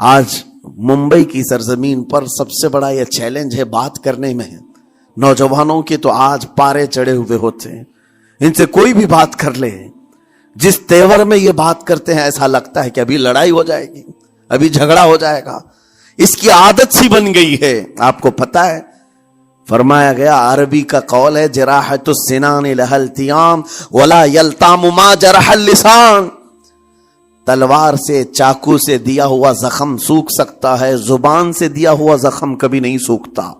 آج ممبئی کی سرزمین پر سب سے بڑا یہ چیلنج ہے بات کرنے میں. نوجوانوں کے تو آج پارے چڑھے ہوئے ہوتے ہیں, ان سے کوئی بھی بات کر لے, جس تیور میں یہ بات کرتے ہیں ایسا لگتا ہے کہ ابھی لڑائی ہو جائے گی, ابھی جھگڑا ہو جائے گا. اس کی عادت سی بن گئی ہے. آپ کو پتا ہے فرمایا گیا, عربی کا قول ہے جراحت السنان لها التیام ولا یلتام ما جرح اللسان. تلوار سے, چاقو سے دیا ہوا زخم سوکھ سکتا ہے, زبان سے دیا ہوا زخم کبھی نہیں سوکھتا.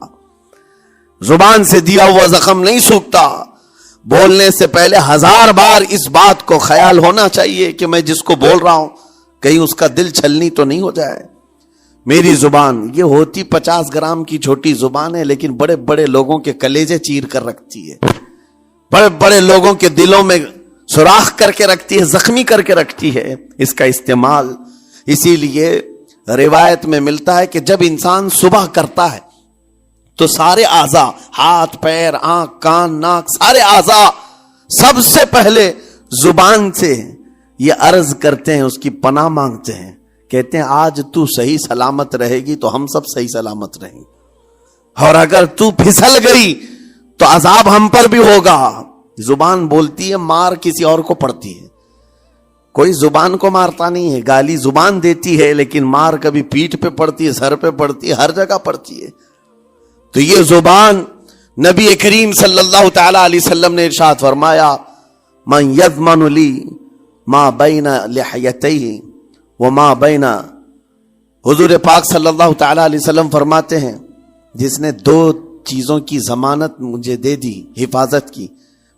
زبان سے دیا ہوا زخم نہیں سوکھتا. بولنے سے پہلے 1000 بار اس بات کو خیال ہونا چاہیے کہ میں جس کو بول رہا ہوں کہیں اس کا دل چھلنی تو نہیں ہو جائے. میری زبان یہ ہوتی 50 گرام کی چھوٹی زبان ہے, لیکن بڑے بڑے لوگوں کے کلیجے چیر کر رکھتی ہے, بڑے بڑے لوگوں کے دلوں میں سوراخ کر کے رکھتی ہے, زخمی کر کے رکھتی ہے اس کا استعمال. اسی لیے روایت میں ملتا ہے کہ جب انسان صبح کرتا ہے تو سارے اعضاء, ہاتھ پیر آنکھ کان ناک, سارے اعضاء سب سے پہلے زبان سے یہ عرض کرتے ہیں, اس کی پناہ مانگتے ہیں, کہتے ہیں آج تو صحیح سلامت رہے گی تو ہم سب صحیح سلامت رہیں گے, اور اگر تو پھسل گئی تو عذاب ہم پر بھی ہوگا. زبان بولتی ہے, مار کسی اور کو پڑتی ہے, کوئی زبان کو مارتا نہیں ہے. گالی زبان دیتی ہے لیکن مار کبھی پیٹھ پہ پڑتی ہے, سر پہ پڑتی ہے, ہر جگہ پڑتی ہے. تو یہ زبان نبی کریم صلی اللہ تعالی علیہ وسلم نے ارشاد فرمایا, من یضمن لی ما بین لحیتیہ وما بین. حضور پاک صلی اللہ تعالی علیہ وسلم فرماتے ہیں جس نے 2 چیزوں کی ضمانت مجھے دے دی, حفاظت کی,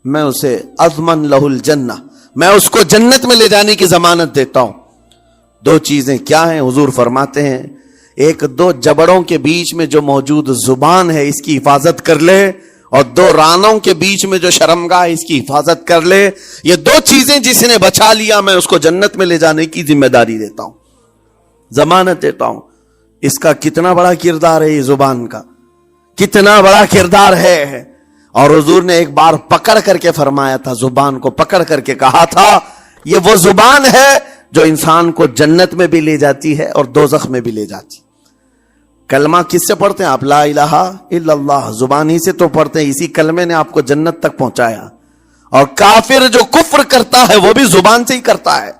میں اسے اضمن لہ الجنہ, میں اس کو جنت میں لے جانے کی ضمانت دیتا ہوں. 2 چیزیں کیا ہیں؟ حضور فرماتے ہیں ایک 2 جبڑوں کے بیچ میں جو موجود زبان ہے اس کی حفاظت کر لے, اور 2 رانوں کے بیچ میں جو شرمگاہ ہے اس کی حفاظت کر لے. یہ 2 چیزیں جس نے بچا لیا میں اس کو جنت میں لے جانے کی ذمہ داری دیتا ہوں, ضمانت دیتا ہوں. اس کا کتنا بڑا کردار ہے, یہ زبان کا کتنا بڑا کردار ہے. اور حضور نے ایک بار پکڑ کر کے فرمایا تھا, زبان کو پکڑ کر کے کہا تھا یہ وہ زبان ہے جو انسان کو جنت میں بھی لے جاتی ہے اور دوزخ میں بھی لے جاتی. کلمہ کس سے پڑھتے ہیں آپ؟ لا الہ الا اللہ, زبان ہی سے تو پڑھتے ہیں. اسی کلمے نے آپ کو جنت تک پہنچایا. اور کافر جو کفر کرتا ہے وہ بھی زبان سے ہی کرتا ہے,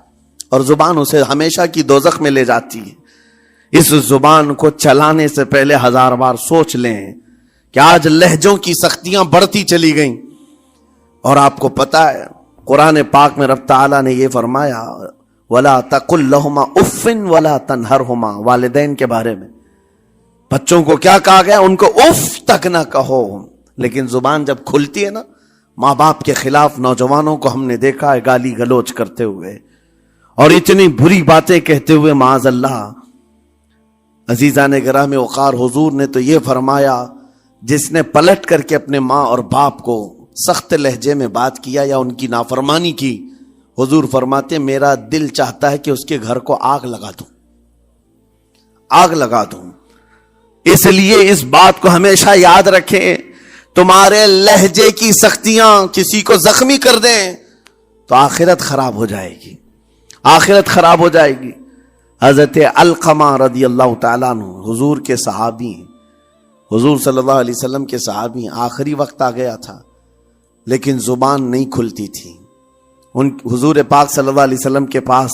اور زبان اسے ہمیشہ کی دوزخ میں لے جاتی ہے. اس زبان کو چلانے سے پہلے 1000 بار سوچ لیں کہ آج لہجوں کی سختیاں بڑھتی چلی گئیں. اور آپ کو پتا ہے قرآن پاک میں رب تعالیٰ نے یہ فرمایا, وَلَا تَقُلْ لَهُمَا اُفٍّ وَلَا تَنْهَرْهُمَا. والدین کے بارے میں بچوں کو کیا کہا گیا؟ ان کو اف تک نہ کہو. لیکن زبان جب کھلتی ہے نا, ماں باپ کے خلاف نوجوانوں کو ہم نے دیکھا ہے گالی گلوچ کرتے ہوئے اور اتنی بری باتیں کہتے ہوئے, معاذ اللہ. عزیزان گرامی وقار, حضور نے تو یہ فرمایا جس نے پلٹ کر کے اپنے ماں اور باپ کو سخت لہجے میں بات کیا یا ان کی نافرمانی کی, حضور فرماتے میرا دل چاہتا ہے کہ اس کے گھر کو آگ لگا دوں, آگ لگا دوں. اس لیے اس بات کو ہمیشہ یاد رکھیں, تمہارے لہجے کی سختیاں کسی کو زخمی کر دیں تو آخرت خراب ہو جائے گی, آخرت خراب ہو جائے گی. حضرت علقمہ رضی اللہ تعالیٰ عنہ حضور کے صحابی, حضور صلی اللہ علیہ وسلم کے صحابی, آخری وقت آ گیا تھا لیکن زبان نہیں کھلتی تھی. ان حضور پاک صلی اللہ علیہ وسلم کے پاس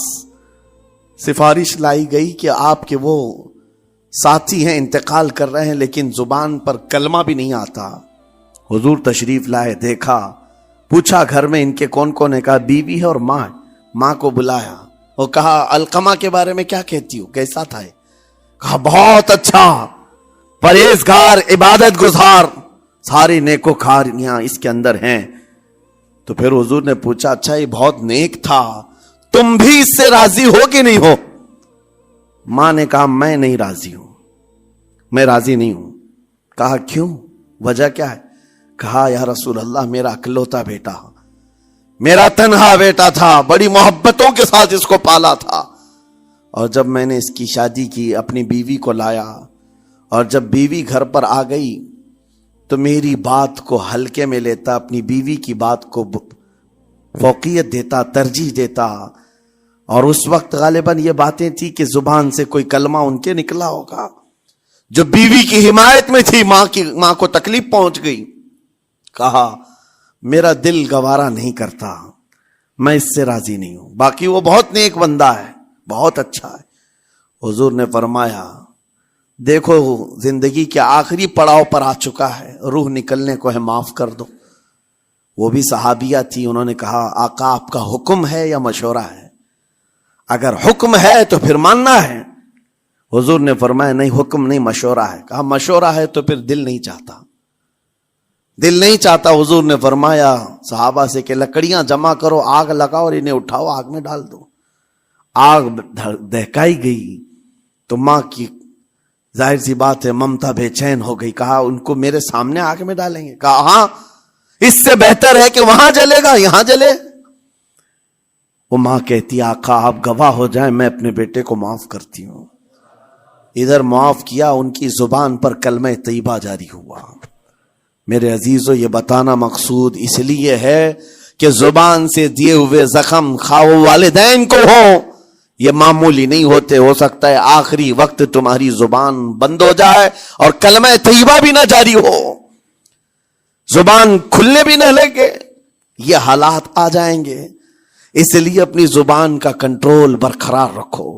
سفارش لائی گئی کہ آپ کے وہ ساتھی ہیں انتقال کر رہے ہیں لیکن زبان پر کلمہ بھی نہیں آتا. حضور تشریف لائے, دیکھا, پوچھا گھر میں ان کے کون کون ہے؟ کہا بیوی ہے اور ماں ہے. ماں کو بلایا اور کہا علقمہ کے بارے میں کیا کہتی ہو, کیسا تھا؟ کہا بہت اچھا, پرہیزگار, عبادت گزار, ساری نیکوکاریاں اس کے اندر ہیں. تو پھر حضور نے پوچھا اچھا یہ بہت نیک تھا, تم بھی اس سے راضی ہو کہ نہیں ہو؟ ماں نے کہا میں نہیں راضی ہوں, میں راضی نہیں ہوں. کہا کیوں, وجہ کیا ہے؟ کہا یا رسول اللہ میرا اکلوتا بیٹا, میرا تنہا بیٹا تھا, بڑی محبتوں کے ساتھ اس کو پالا تھا, اور جب میں نے اس کی شادی کی اپنی بیوی کو لایا, اور جب بیوی گھر پر آ گئی تو میری بات کو ہلکے میں لیتا, اپنی بیوی کی بات کو فوقیت دیتا, ترجیح دیتا, اور اس وقت غالباً یہ باتیں تھی کہ زبان سے کوئی کلمہ ان کے نکلا ہوگا جو بیوی کی حمایت میں تھی. ماں کو تکلیف پہنچ گئی. کہا میرا دل گوارا نہیں کرتا, میں اس سے راضی نہیں ہوں. باقی وہ بہت نیک بندہ ہے, بہت اچھا ہے. حضور نے فرمایا دیکھو زندگی کے آخری پڑاؤ پر آ چکا ہے, روح نکلنے کو ہے, معاف کر دو. وہ بھی صحابیہ تھی. انہوں نے کہا آقا آپ کا حکم ہے یا مشورہ ہے؟ اگر حکم ہے تو پھر ماننا ہے. حضور نے فرمایا نہیں, حکم نہیں مشورہ ہے. کہا مشورہ ہے تو پھر دل نہیں چاہتا, دل نہیں چاہتا. حضور نے فرمایا صحابہ سے کہ لکڑیاں جمع کرو, آگ لگاؤ اور انہیں اٹھاؤ, آگ میں ڈال دو. آگ دہکائی گئی تو ماں کی ظاہر سی بات ہے ممتا بے چین ہو گئی. کہا ان کو میرے سامنے آگ میں ڈالیں گے؟ کہا ہاں, اس سے بہتر ہے کہ وہاں جلے گا, یہاں جلے. وہ ماں کہتی آقا آپ گواہ ہو جائیں, میں اپنے بیٹے کو معاف کرتی ہوں. ادھر معاف کیا, ان کی زبان پر کلمہ طیبہ جاری ہوا. میرے عزیزو یہ بتانا مقصود اس لیے ہے کہ زبان سے دیے ہوئے زخم خواہ والدین کو ہو, یہ معمولی نہیں ہوتے. ہو سکتا ہے آخری وقت تمہاری زبان بند ہو جائے اور کلمہ طیبہ بھی نہ جاری ہو, زبان کھلنے بھی نہ لگے. یہ حالات آ جائیں گے, اس لیے اپنی زبان کا کنٹرول برقرار رکھو.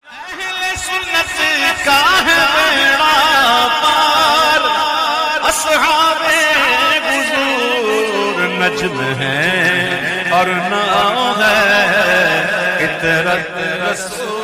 اہل سنت کا ہے بیڑا پار, اصحاب حضور نجم ہے اور نام ہے عطرت رسول.